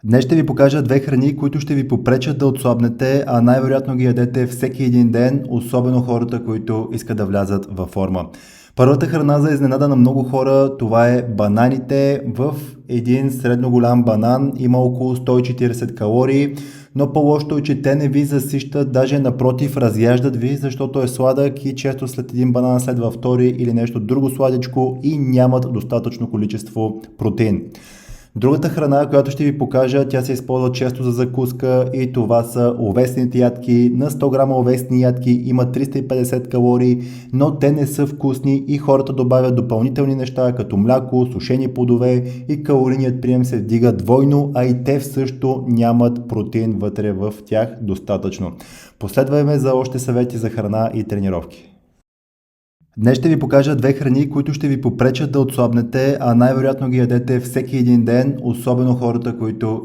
Днес ще ви покажа две храни, които ще ви попречат да отслабнете, а най-вероятно ги ядете всеки един ден, особено хората, които искат да влязат във форма. Първата храна за изненада на много хора, това е бананите. В един средно голям банан има около 140 калории, но по-лошото е, че те не ви засищат, даже напротив, разяждат ви, защото е сладък и често след един банан следва втори или нещо друго сладичко и нямат достатъчно количество протеин. Другата храна, която ще ви покажа, тя се използва често за закуска и това са овесените ядки. На 100 грама овесни ядки има 350 калории, но те не са вкусни и хората добавят допълнителни неща, като мляко, сушени плодове и калорийният прием се вдига двойно, а и те също нямат протеин вътре в тях достатъчно. Последвай ме за още съвети за храна и тренировки. Днес ще ви покажа две храни, които ще ви попречат да отслабнете, а най-вероятно ги ядете всеки един ден, особено хората, които